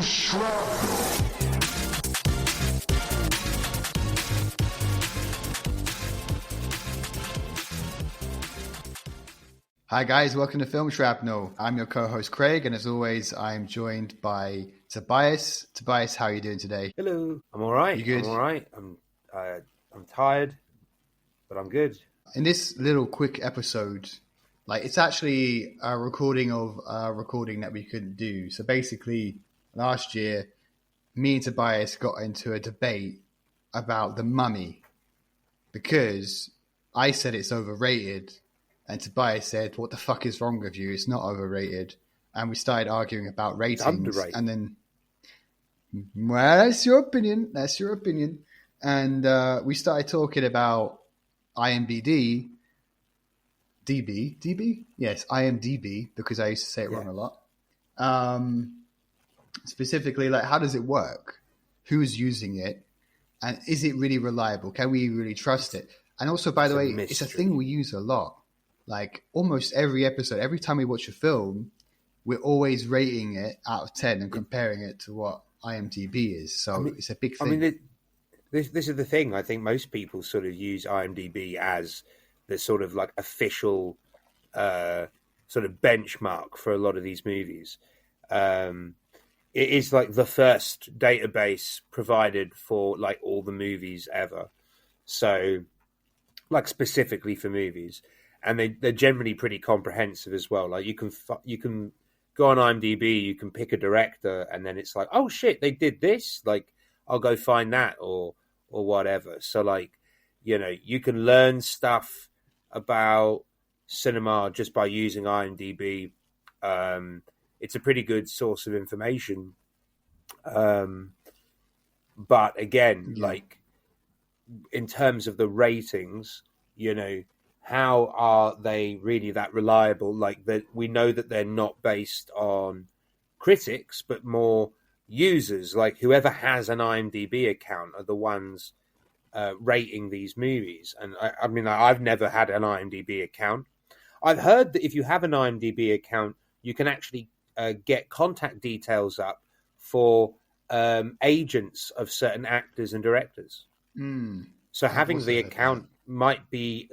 Shrapnel. Hi guys, welcome to Film Shrapnel. I'm your co-host Craig, and as always, I'm joined by Tobias. Tobias, how are you doing today? Hello. I'm all right. You good? I'm all right. I'm tired, but I'm good. In this little quick episode, it's actually a recording of a recording that we couldn't do. So basically, last year, me and Tobias got into a debate about The Mummy because I said it's overrated. And Tobias said, "What the fuck is wrong with you? It's not overrated." And we started arguing about ratings. It's underrated. And then, well, that's your opinion. That's your opinion. And we started talking about IMDb. DB? Yes, IMDb, because I used to say it wrong a lot. Specifically, how does it work? Who's using it? And is it really reliable? Can we really trust it? And also, by the way, it's a thing we use a lot. Almost every episode, every time we watch a film, we're always rating it out of 10 and comparing it to what IMDb is. So it's a big thing. This is the thing. I think most people sort of use IMDb as the sort of official sort of benchmark for a lot of these movies. It is the first database provided for all the movies ever. So specifically for movies. And they're generally pretty comprehensive as well. You can go on IMDb, you can pick a director, and then it's oh shit, they did this. I'll go find that or whatever. So you can learn stuff about cinema just by using IMDb. It's a pretty good source of information. But again, in terms of the ratings, how are they really that reliable? That we know that they're not based on critics, but more users. Whoever has an IMDb account are the ones rating these movies. And I mean, I've never had an IMDb account. I've heard that if you have an IMDb account, you can actually get contact details up for agents of certain actors and directors. So having the account might be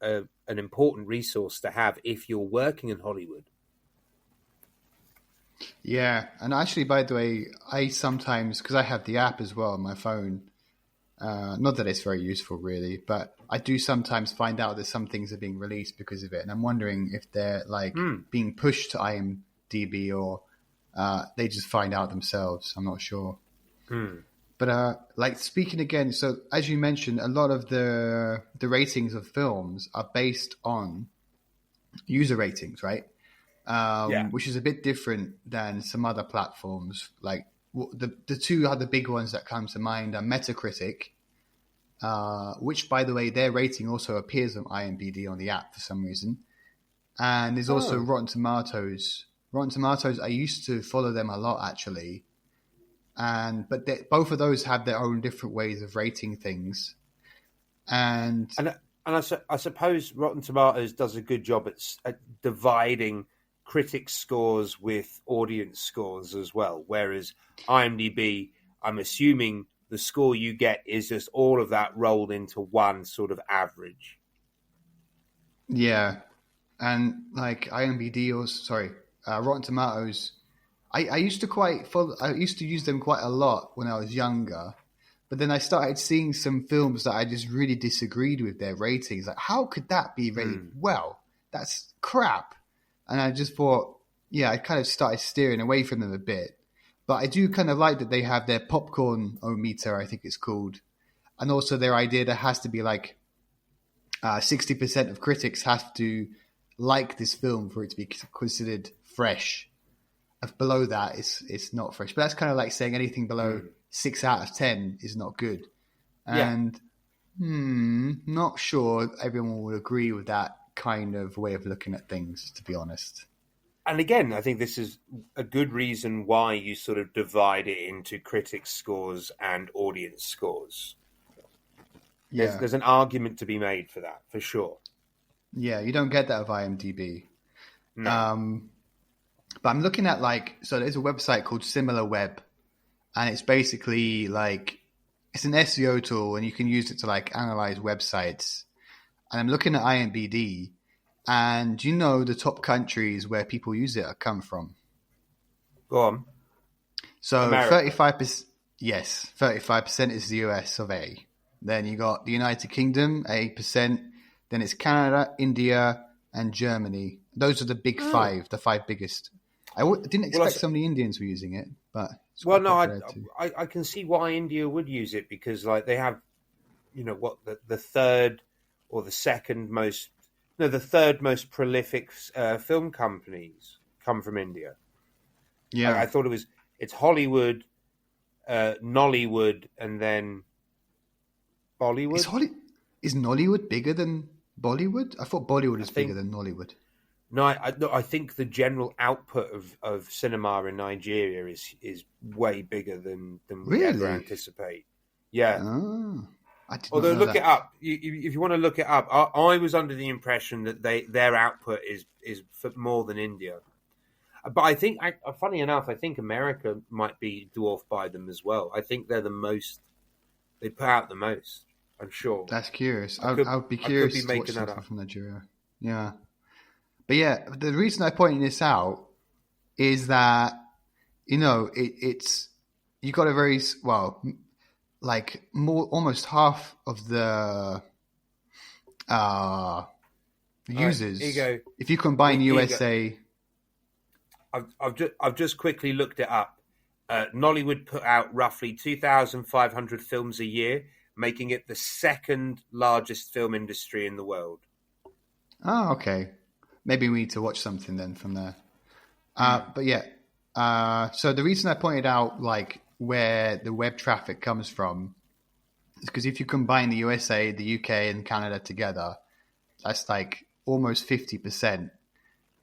an important resource to have if you're working in Hollywood. Yeah, and actually, by the way, I sometimes, because I have the app as well on my phone, not that it's very useful really, but I do sometimes find out that some things are being released because of it, and I'm wondering if they're being pushed to IMDb or they just find out themselves. I'm not sure. But speaking again, so as you mentioned, a lot of the ratings of films are based on user ratings, right? Which is a bit different than some other platforms. The two other big ones that come to mind are Metacritic, which, by the way, their rating also appears on IMDb on the app for some reason. And there's also Rotten Tomatoes. Rotten Tomatoes, I used to follow them a lot, actually. But both of those have their own different ways of rating things. And I suppose Rotten Tomatoes does a good job at dividing critic scores with audience scores as well. Whereas IMDb, I'm assuming the score you get is just all of that rolled into one sort of average. Yeah. And Rotten Tomatoes, I used to use them quite a lot when I was younger, but then I started seeing some films that I just really disagreed with their ratings. How could that be rated well? That's crap. And I just thought, I kind of started steering away from them a bit. But I do kind of like that they have their popcorn-o-meter, I think it's called. And also their idea there has to be 60% of critics have to like this film for it to be considered fresh. Below that, it's not fresh. But that's kind of like saying anything below 6 out of 10 is not good. And not sure everyone will agree with that kind of way of looking at things, to be honest. And again, I think this is a good reason why you sort of divide it into critic scores and audience scores. There's an argument to be made for that, for sure. Yeah, you don't get that with IMDb. No. But I'm looking at so there's a website called SimilarWeb, and it's basically like it's an SEO tool, and you can use it to like analyze websites. And I'm looking at IMDb, and do you know the top countries where people use it come from? Go on. So America. 35%, yes, 35% is the US of A. Then you got the United Kingdom, 8%. Then it's Canada, India, and Germany. Those are the big five, the five biggest. Didn't expect so many Indians were using it, but it's Well, quite no, popular too. I can see why India would use it, because like they have, the third or the second most, no, the third most prolific film companies come from India. Yeah. I thought it's Hollywood, Nollywood, and then Bollywood. Is Nollywood bigger than Bollywood? I thought Bollywood was bigger than Nollywood. No, I think the general output of cinema in Nigeria is way bigger than we ever anticipate. Yeah. Oh, although look it up. If you want to look it up, I was under the impression that their output is for more than India. But I think, funny enough, I think America might be dwarfed by them as well. I think they're the most. They put out the most. I'm sure. That's curious. I would be curious to watch something from Nigeria. Yeah. But yeah, the reason I pointed this out is that, it's you got a very, like almost half of the users. Right, if you combine USA. I've just quickly looked it up. Nollywood put out roughly 2,500 films a year, making it the second largest film industry in the world. Oh, okay. Maybe we need to watch something then from there. But yeah, so the reason I pointed out like where the web traffic comes from is because if you combine the USA, the UK, and Canada together, that's like almost 50%.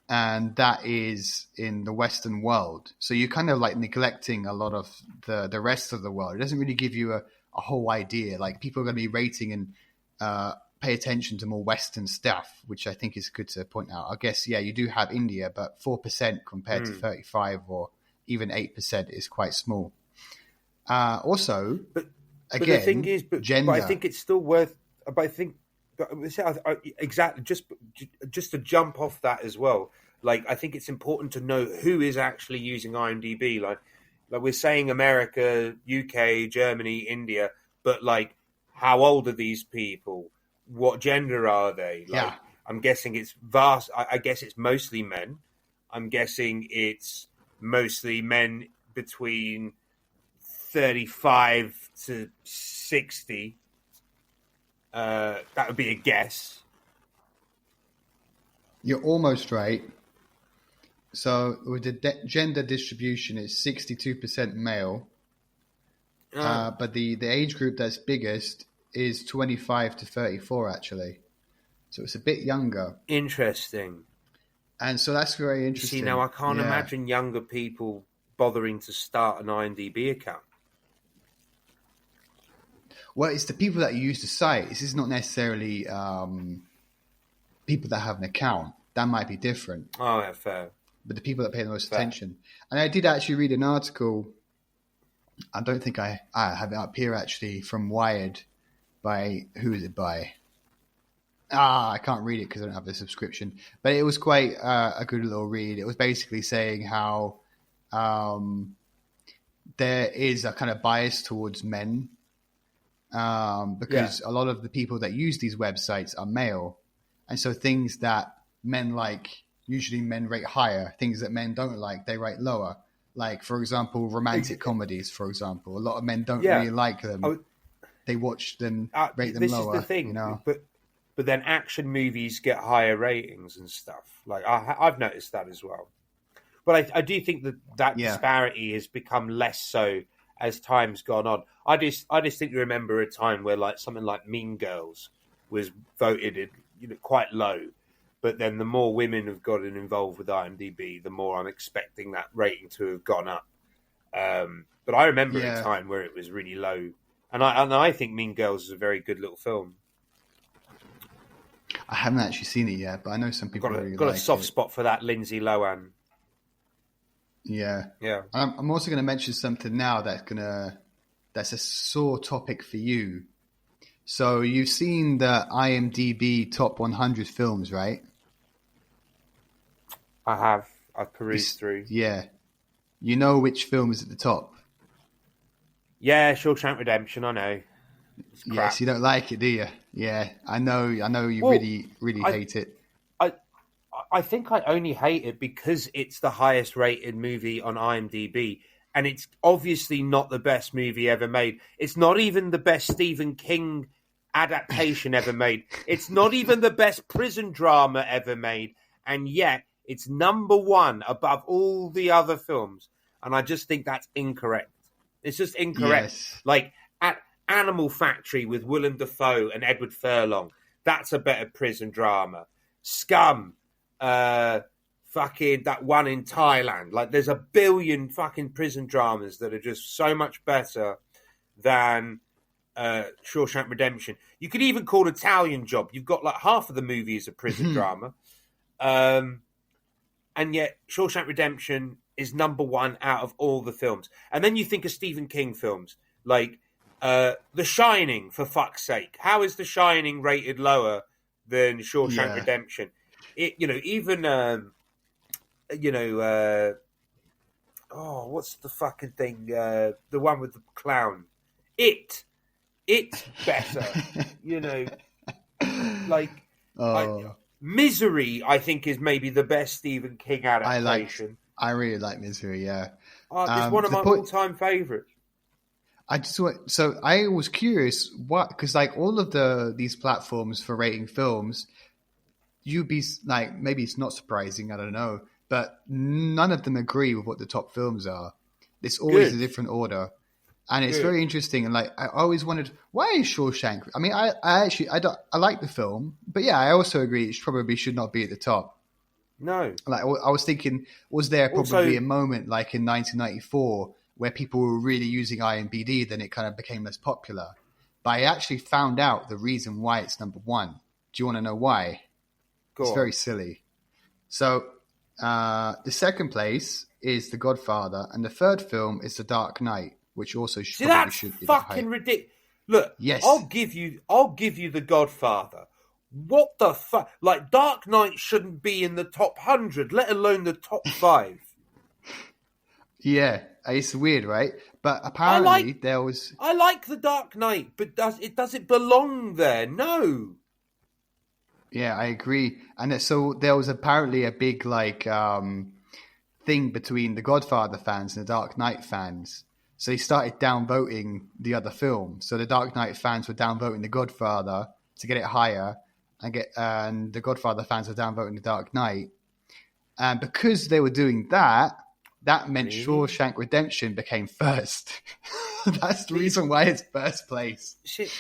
And that is in the Western world. So you're kind of like neglecting a lot of the rest of the world. It doesn't really give you a whole idea. Like people are going to be rating and pay attention to more Western stuff, which I think is good to point out. I guess, yeah, you do have India, but 4% compared to 35 or even 8% is quite small. Also, but again, the thing is, gender. But I think it's still worth. But I think exactly just to jump off that as well. Like I think it's important to know who is actually using IMDb. Like we're saying America, UK, Germany, India, but like how old are these people? What gender are they? Like, yeah. I'm guessing it's vast. I guess it's mostly men. I'm guessing it's mostly men between 35 to 60. That would be a guess. You're almost right. So with the gender distribution, it's 62% male. But the age group that's biggest is 25 to 34, actually. So it's a bit younger. Interesting. And so that's very interesting. See, now I can't imagine younger people bothering to start an IMDb account. Well, it's the people that use the site. This is not necessarily people that have an account. That might be different. Oh, yeah, fair. But the people that pay the most attention. And I did actually read an article. I don't think I have it up here, actually, from Wired. By who is it by? I can't read it because I don't have the subscription. But it was quite a good little read. It was basically saying how there is a kind of bias towards men. Because a lot of the people that use these websites are male. And so things that men like, usually men rate higher. Things that men don't like, they rate lower. Like, for example, romantic comedies, for example. A lot of men don't really like them. They watch them, rate them lower. This is the thing. But then action movies get higher ratings and stuff. Like, I've noticed that as well. But I do think that disparity has become less so as time's gone on. I distinctly remember a time where like something like Mean Girls was voted quite low, but then the more women have gotten involved with IMDb, the more I'm expecting that rating to have gone up. But I remember a time where it was really low, and I think Mean Girls is a very good little film. I haven't actually seen it yet, but I know some people really like it. Got a soft spot for that Lindsay Lohan. Yeah. Yeah. I'm also going to mention something now that's a sore topic for you. So you've seen the IMDb top 100 films, right? I have. I've perused through. Yeah. You know which film is at the top? Yeah, Shawshank Redemption. I know. It's crap. Yes, you don't like it, do you? Yeah, I know you Well, really I, hate it. I, I think I only hate it because it's the highest rated movie on IMDb, and it's obviously not the best movie ever made. It's not even the best Stephen King adaptation ever made. It's not even the best prison drama ever made, and yet it's number one above all the other films. And I just think that's incorrect. It's just incorrect. Yes. Like at Animal Factory with Willem Dafoe and Edward Furlong, that's a better prison drama. Scum, fucking that one in Thailand. Like there's a billion fucking prison dramas that are just so much better than Shawshank Redemption. You could even call Italian Job. You've got like half of the movie is a prison drama. And yet Shawshank Redemption is number one out of all the films. And then you think of Stephen King films like The Shining, for fuck's sake. How is The Shining rated lower than Shawshank Redemption? It, even what's the fucking thing? The one with the clown. It's better. Misery, I think, is maybe the best Stephen King adaptation. I really like Misery. Yeah, it's one of my all-time favorites. I was curious because like all of these platforms for rating films, you'd be like, maybe it's not surprising, I don't know, but none of them agree with what the top films are. It's always a different order. And it's very interesting. And like, I always wondered, why is Shawshank? I mean, I like the film, but yeah, I also agree it probably should not be at the top. No. Like, I was thinking, was there probably a moment like in 1994 where people were really using IMDb, then it kind of became less popular. But I actually found out the reason why it's number one. Do you want to know why? It's very silly. So the second place is The Godfather, and the third film is The Dark Knight, which also should be fucking ridiculous. Look, yes. I'll give you The Godfather. What the fuck? Like, Dark Knight shouldn't be in the top 100, let alone the top 5. Yeah, it's weird, right? But apparently there was... I like The Dark Knight, but does it belong there? No. Yeah, I agree. And so there was apparently a big thing between the Godfather fans and the Dark Knight fans. So they started downvoting the other film. So the Dark Knight fans were downvoting the Godfather to get it higher, and the Godfather fans were downvoting the Dark Knight. And because they were doing that meant Shawshank Redemption became first. That's the reason why it's first place. Shit.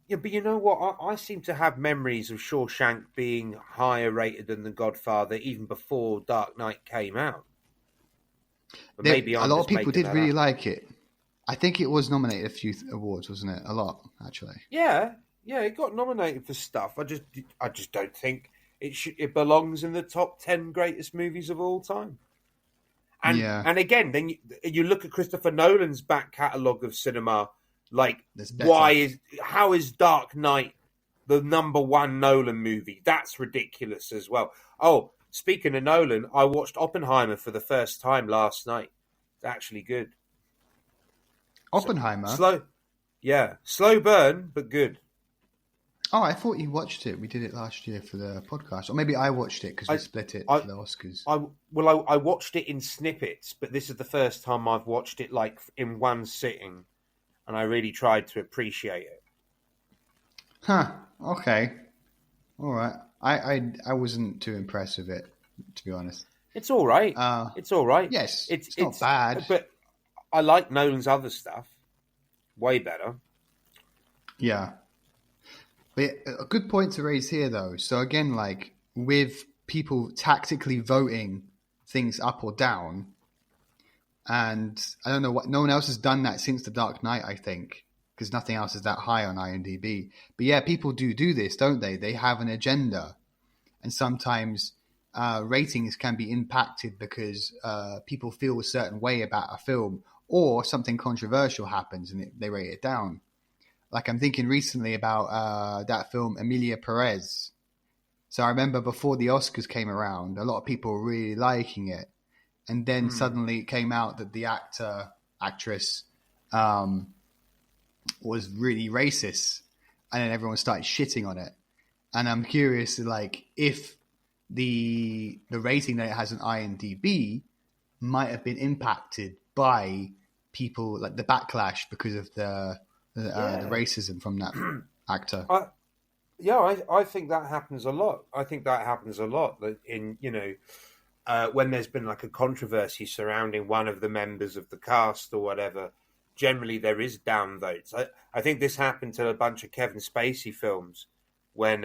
Yeah, but you know what? I seem to have memories of Shawshank being higher rated than The Godfather even before Dark Knight came out. But maybe a lot of people did really like it. I think it was nominated a few awards, wasn't it? A lot, actually. Yeah, it got nominated for stuff. I just don't think it belongs in the top 10 greatest movies of all time. And again, then you look at Christopher Nolan's back catalogue of cinema. Like, how is Dark Knight the number one Nolan movie? That's ridiculous as well. Oh, speaking of Nolan, I watched Oppenheimer for the first time last night. It's actually good. Oppenheimer? Slow burn, but good. Oh, I thought you watched it. We did it last year for the podcast. Or maybe I watched it because we split it for the Oscars. I watched it in snippets, but this is the first time I've watched it like in one sitting, and I really tried to appreciate it. Huh. Okay. All right. I wasn't too impressed with it, to be honest. It's all right. It's all right. Yes. It's not bad. But I like Nolan's other stuff. Way better. Yeah. But a good point to raise here, though. So again, like with people tactically voting things up or down, and I don't know what, no one else has done that since The Dark Knight, I think, because nothing else is that high on IMDb. But yeah, people do this, don't they? They have an agenda, and sometimes ratings can be impacted because people feel a certain way about a film, or something controversial happens and they rate it down. Like I'm thinking recently about that film Emilia Perez. So I remember before the Oscars came around, a lot of people were really liking it, and then suddenly it came out that the actress was really racist, and then everyone started shitting on it. And I'm curious, like, if the rating that it has on IMDb might have been impacted by people, like the backlash because of the racism from that actor. I think that happens a lot. That in, when there's been like a controversy surrounding one of the members of the cast or whatever, generally there is downvotes. I think this happened to a bunch of Kevin Spacey films when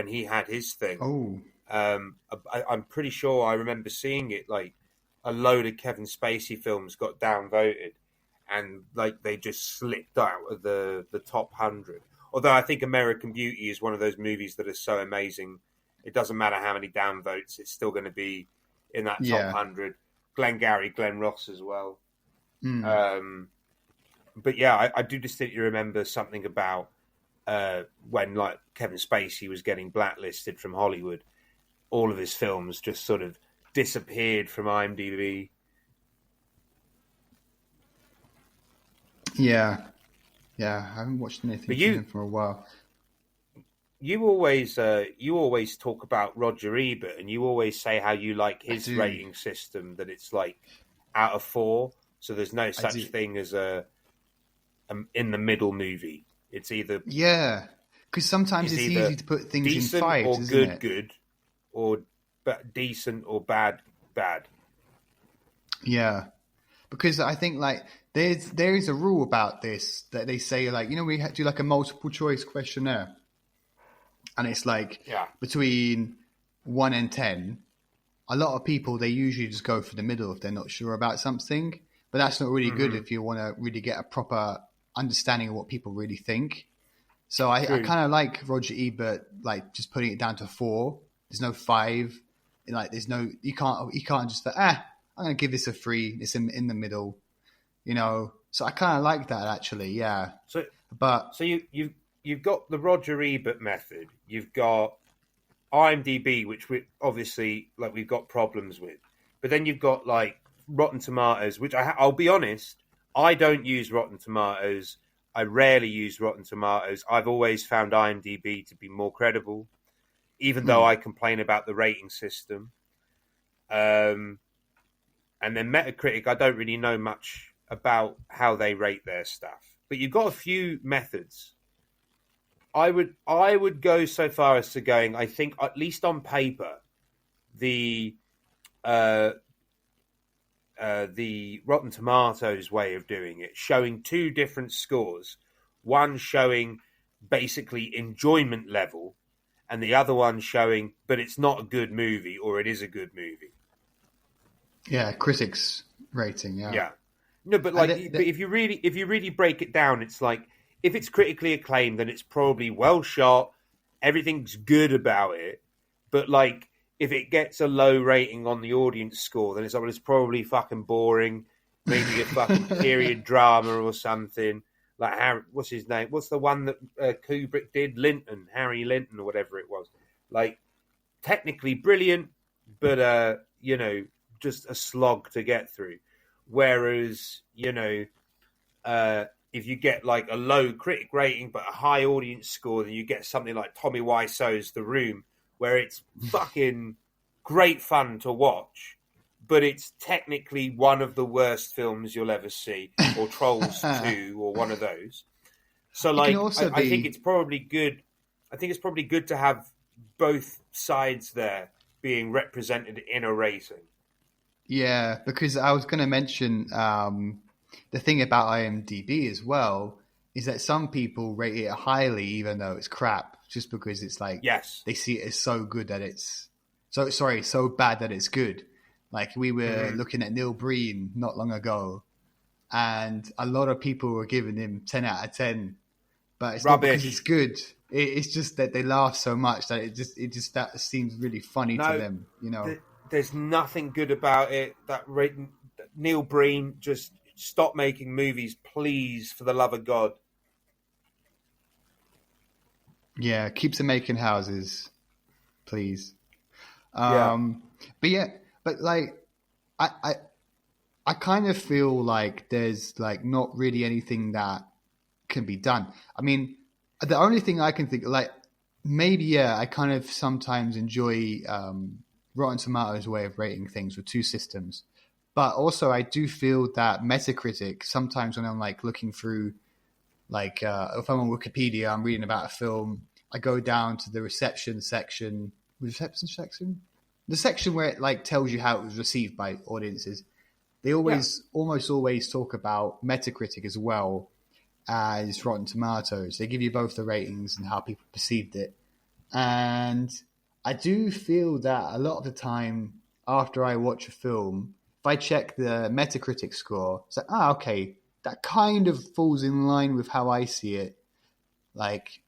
he had his thing. Oh. I'm pretty sure I remember seeing it, like a load of Kevin Spacey films got downvoted and like they just slipped out of the top 100. Although I think American Beauty is one of those movies that is so amazing, it doesn't matter how many downvotes, it's still going to be in that top 100. Glengarry Glen Ross as well. But yeah, I do distinctly remember something about when like Kevin Spacey was getting blacklisted from Hollywood. All of his films just sort of disappeared from IMDb. Yeah, I haven't watched anything from him for a while. You always talk about Roger Ebert, and you always say how you like his rating system, that it's like out of 4, so there's no such thing as a in the middle movie. It's either because sometimes it's easy to put things in 5s, or isn't good, it? good, or decent or bad, bad. Yeah, because I think like there is a rule about this that they say, like, we do like a multiple choice questionnaire, and it's like between 1 and 10. A lot of people, they usually just go for the middle if they're not sure about something, but that's not really good if you want to really get a proper understanding of what people really think. So I kind of like Roger Ebert, like just putting it down to 4. There's no 5. Like there's no, you can't just I'm going to give this a 3. It's in the middle, So I kind of like that actually. Yeah. So you've got the Roger Ebert method. You've got IMDb, which we obviously like we've got problems with, but then you've got like Rotten Tomatoes, which I'll be honest, I don't use Rotten Tomatoes. I rarely use Rotten Tomatoes. I've always found IMDb to be more credible, even though I complain about the rating system. And then Metacritic, I don't really know much about how they rate their stuff. But you've got a few methods. I would go so far as to going, I think, at least on paper, the Rotten Tomatoes way of doing it, showing 2 different scores, one showing basically enjoyment level, and the other one showing, but it's not a good movie or it is a good movie. Yeah, critics rating. Yeah. No, but like, but if you really break it down, it's like if it's critically acclaimed, then it's probably well shot. Everything's good about it, but like if it gets a low rating on the audience score, then it's probably fucking boring. Maybe a fucking period drama or something. Like what's his name? What's the one that Kubrick did? Harry Linton, or whatever it was. Like technically brilliant, but just a slog to get through. Whereas if you get like a low critic rating but a high audience score, then you get something like Tommy Wiseau's The Room, where it's fucking great fun to watch, but it's technically one of the worst films you'll ever see, or Trolls 2, or one of those. So, like, I think it's probably good. I think it's probably good to have both sides there being represented in a rating. Yeah, because I was going to mention the thing about IMDb as well is that some people rate it highly even though it's crap, just because it's like they see it as so good that it's so bad that it's good. Like we were looking at Neil Breen not long ago, and a lot of people were giving him 10 out of 10 but it's not Rubbish. because it's good. It's just that they laugh so much that it just that seems really funny to them. You know, there's nothing good about it. Neil Breen, just stop making movies, please, for the love of God. Yeah, keeps them making houses, please. Yeah. But like, I kind of feel like there's like not really anything that can be done. I mean, the only thing I can think, like, maybe, I kind of sometimes enjoy Rotten Tomatoes' way of rating things with two systems. But also I do feel that Metacritic, sometimes when I'm like looking through, like if I'm on Wikipedia, I'm reading about a film, I go down to the reception section. Reception section? The section where it like tells you how it was received by audiences. They almost always talk about Metacritic as well as Rotten Tomatoes. They give you both the ratings and how people perceived it. And I do feel that a lot of the time after I watch a film, if I check the Metacritic score, it's like, okay, that kind of falls in line with how I see it. Like,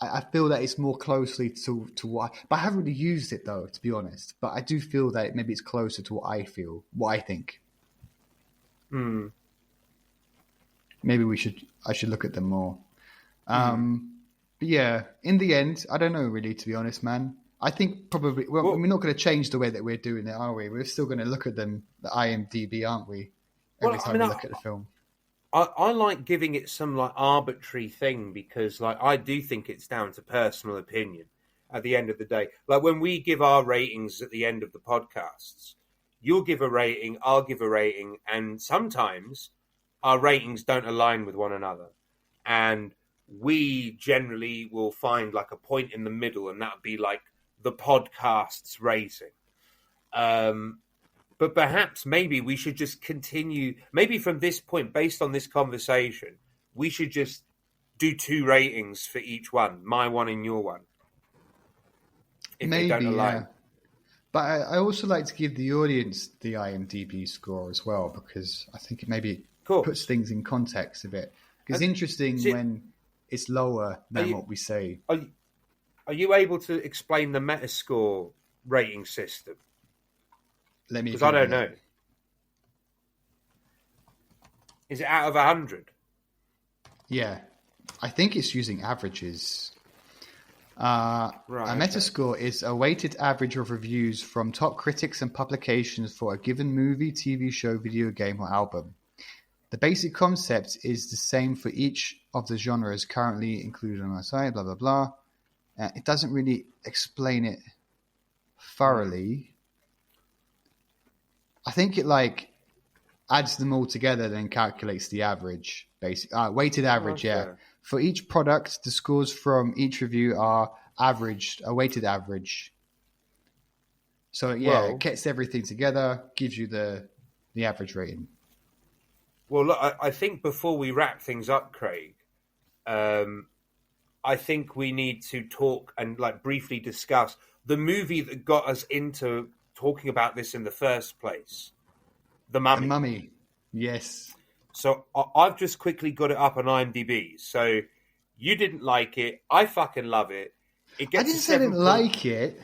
I feel that it's more closely to what but I haven't really used it though, to be honest. But I do feel that maybe it's closer to what I feel, what I think. Maybe I should look at them more. But yeah, in the end, I don't know really, to be honest, man. I think probably, we're not going to change the way that we're doing it, are we? We're still going to look at them, the IMDb, aren't we? Every time we look at the film. I like giving it some like arbitrary thing because like I do think it's down to personal opinion at the end of the day. Like when we give our ratings at the end of the podcasts, you'll give a rating, I'll give a rating, and sometimes our ratings don't align with one another. And we generally will find like a point in the middle, and that would be like the podcast's rating. But perhaps maybe we should just continue, maybe from this point, based on this conversation, we should just do 2 ratings for each one, my one and your one. If maybe, they don't align. Yeah. But I also like to give the audience the IMDb score as well, because I think it maybe puts things in context a bit. Because it's interesting when it's lower than what we say. Are you able to explain the Metascore rating system? Let me. Because I don't know. Is it out of 100? Yeah, I think it's using averages. A Metascore is a weighted average of reviews from top critics and publications for a given movie, TV show, video game, or album. The basic concept is the same for each of the genres currently included on our site, blah, blah, blah. It doesn't really explain it thoroughly. I think it like adds them all together, then calculates the average, weighted average, yeah. For each product, the scores from each review are averaged, a weighted average. So yeah, it gets everything together, gives you the average rating. Well, look, I think before we wrap things up, Craig, I think we need to talk and like briefly discuss the movie that got us into talking about this in the first place, The Mummy. The Mummy, yes. So I've just quickly got it up on IMDb. So you didn't like it. I fucking love it. I didn't say I didn't like it.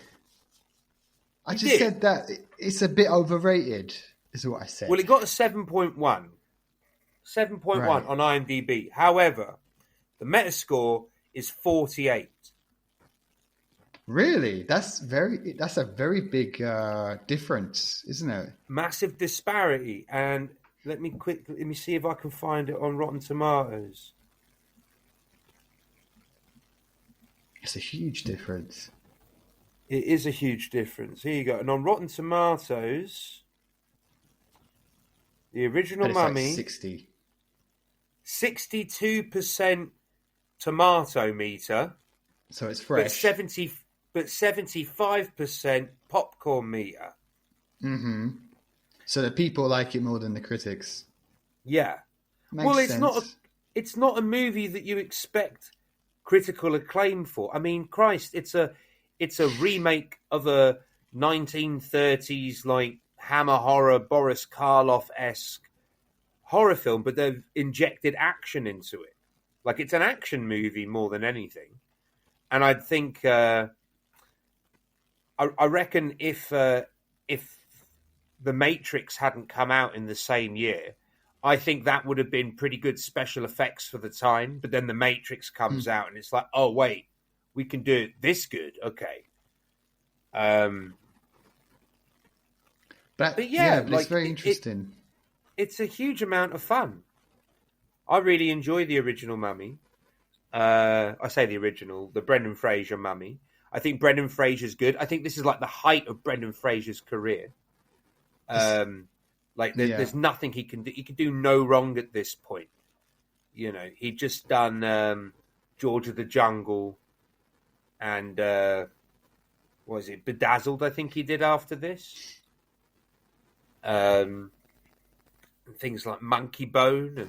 I just said that it's a bit overrated, is what I said. Well, it got a 7.1. 7.1 on IMDb. However, the Metascore is 48. Really? That's a very big difference, isn't it? Massive disparity. And let me see if I can find it on Rotten Tomatoes. It's a huge difference. It is a huge difference. Here you go. And on Rotten Tomatoes, the original Mummy, like 60. 62% tomato meter. So it's fresh. But 75% popcorn meter. Mm-hmm. So the people like it more than the critics. Yeah. Makes sense. It's not a movie that you expect critical acclaim for. I mean, Christ, it's a remake of a 1930s like Hammer horror, Boris Karloff-esque horror film, but they've injected action into it. Like, it's an action movie more than anything. And I think, I reckon if The Matrix hadn't come out in the same year, I think that would have been pretty good special effects for the time. But then The Matrix comes out and it's like, oh, wait, we can do it this good. Okay. But yeah, but it's very interesting. It's a huge amount of fun. I really enjoy the original Mummy. I say the original, the Brendan Fraser Mummy. I think Brendan Fraser's good. I think this is like the height of Brendan Fraser's career. There's nothing he can do. He can do no wrong at this point. You know, he'd just done George of the Jungle and what was it, Bedazzled, I think he did after this. Things like Monkey Bone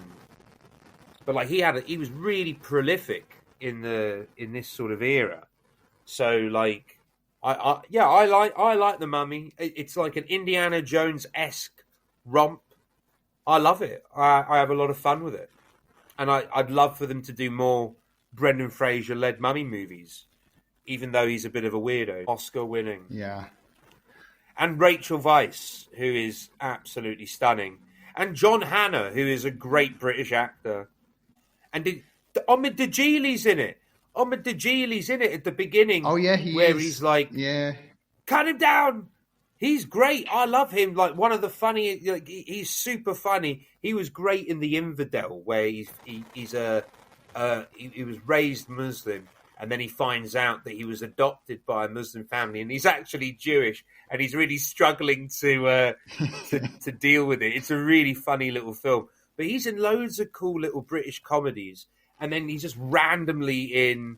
but like he was really prolific in this sort of era. So like I like The Mummy. It's like an Indiana Jones-esque romp. I love it. I have a lot of fun with it. And I'd love for them to do more Brendan Fraser-led Mummy movies, even though he's a bit of a weirdo. Oscar winning. Yeah. And Rachel Weisz, who is absolutely stunning. And John Hannah, who is a great British actor. And Omid Djalili's in it. Omid Djalili's in it at the beginning. Oh, yeah, he's like, cut him down. He's great. I love him. Like, one of the funny, like, he's super funny. He was great in The Infidel, where he was raised Muslim, and then he finds out that he was adopted by a Muslim family, and he's actually Jewish, and he's really struggling to deal with it. It's a really funny little film. But he's in loads of cool little British comedies, and then he's just randomly in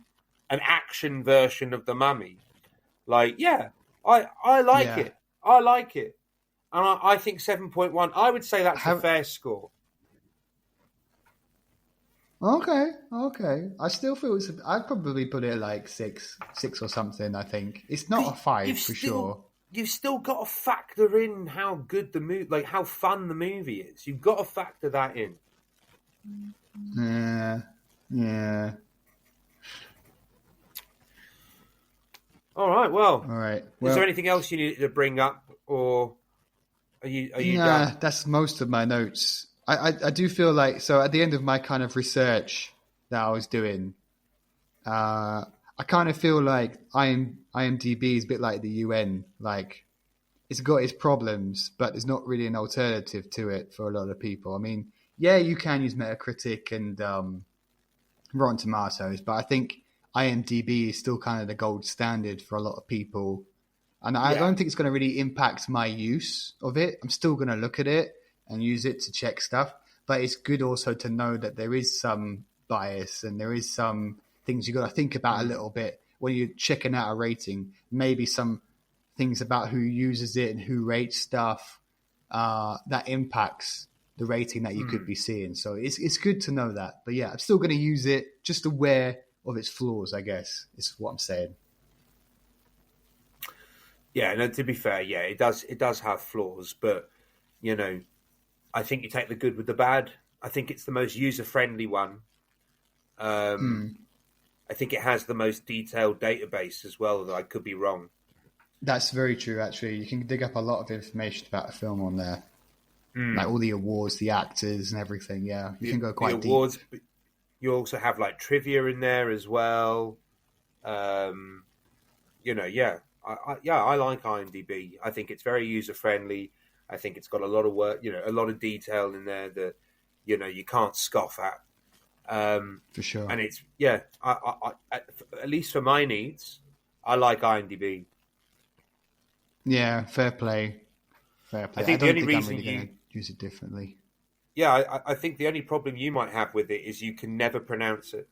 an action version of The Mummy. Like, I like it. I like it. And I think 7.1, I would say that's a fair score. Okay. I still feel I'd probably put it like six or something. I think it's not a 5 for sure. You've still got to factor in how good the movie, like how fun the movie is. You've got to factor that in. Yeah. All right. Well, is there anything else you need to bring up, or are you done? That's most of my notes. I do feel like, so at the end of my kind of research that I was doing, I kind of feel like IMDb is a bit like the UN. Like, it's got its problems, but there's not really an alternative to it for a lot of people. I mean, yeah, you can use Metacritic and Rotten Tomatoes, but I think IMDb is still kind of the gold standard for a lot of people. And I don't think it's going to really impact my use of it. I'm still going to look at it and use it to check stuff. But it's good also to know that there is some bias and there is some things you've got to think about a little bit when you're checking out a rating. Maybe some things about who uses it and who rates stuff that impacts the rating that you could be seeing. So it's good to know that. But yeah, I'm still going to use it, just aware of its flaws, I guess, is what I'm saying. Yeah, no, to be fair, it does have flaws, but, you know, I think you take the good with the bad. I think it's the most user-friendly one. I think it has the most detailed database as well, though I could be wrong. That's very true, actually. You can dig up a lot of information about a film on there. Like all the awards, the actors and everything, You can go quite deep. Awards, you also have like trivia in there as well. I like IMDb. I think it's very user-friendly. I think it's got a lot of work, a lot of detail in there that, you can't scoff at. For sure. And it's, I, at least for my needs, I like IMDb. Yeah, fair play. I think the only reason I'm really going to use it differently. Yeah, I think the only problem you might have with it is you can never pronounce it.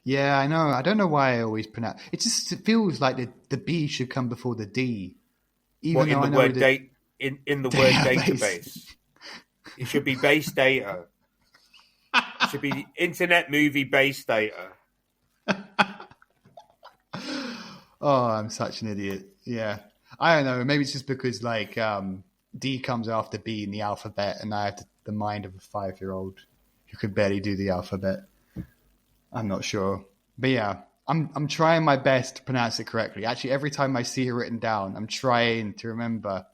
Yeah, I know. I don't know why I always pronounce it. It feels like the B should come before the D. Even in the word database. It should be base data. It should be Internet Movie Base Data. Oh, I'm such an idiot. Yeah. I don't know. Maybe it's just because like D comes after B in the alphabet, and I have the mind of a 5-year-old who could barely do the alphabet. I'm not sure. But yeah, I'm trying my best to pronounce it correctly. Actually, every time I see it written down, I'm trying to remember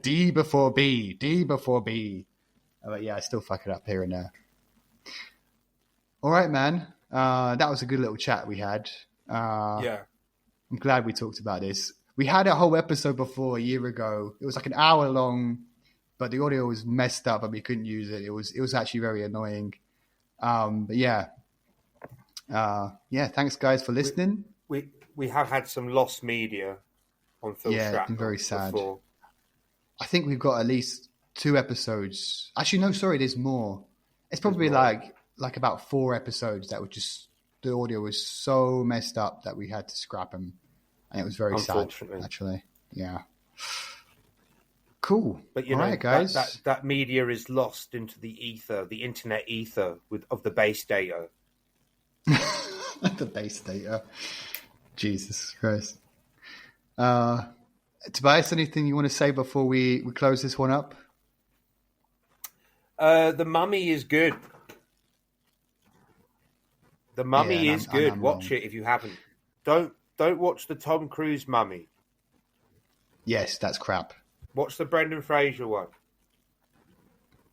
D before B, D before B. But yeah, I still fuck it up here and there. All right, man. That was a good little chat we had. Yeah. I'm glad we talked about this. We had a whole episode before a year ago. It was like an hour long, but the audio was messed up and we couldn't use it. It was actually very annoying. But yeah. Thanks guys for listening. We have had some lost media on Film Shrapnel. Yeah, it's been very sad. Before. I think we've got at least 2 episodes. Actually, no, sorry, there's more. It's probably like about 4 episodes that were just, the audio was so messed up that we had to scrap them. And it was very sad, actually. Yeah. Cool. But you know, right, guys. That media is lost into the ether, the internet ether of the base data. The base data. Jesus Christ. Tobias, anything you want to say before we close this one up? The Mummy is good. The Mummy is good. Watch it if you haven't. Don't watch the Tom Cruise Mummy. Yes, that's crap. Watch the Brendan Fraser one.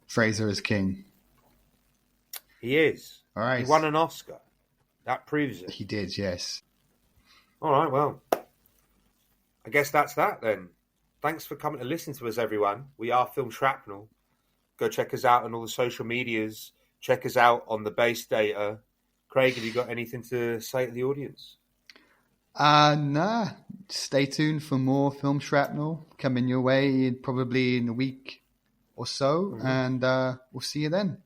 Fraser is king. He is. All right. He won an Oscar. That proves it. He did, yes. All right, well, I guess that's that then. Thanks for coming to listen to us, everyone. We are Film Shrapnel. Go check us out on all the social medias. Check us out on the base data. Craig, have you got anything to say to the audience? Nah. Stay tuned for more Film Shrapnel coming your way probably in a week or so. Mm-hmm. And we'll see you then.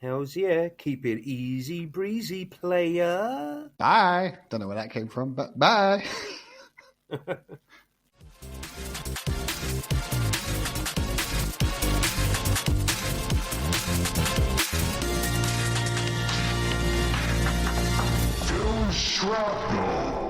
Hells yeah. Keep it easy breezy, player. Bye. Don't know where that came from, but bye. Film Shrapnel.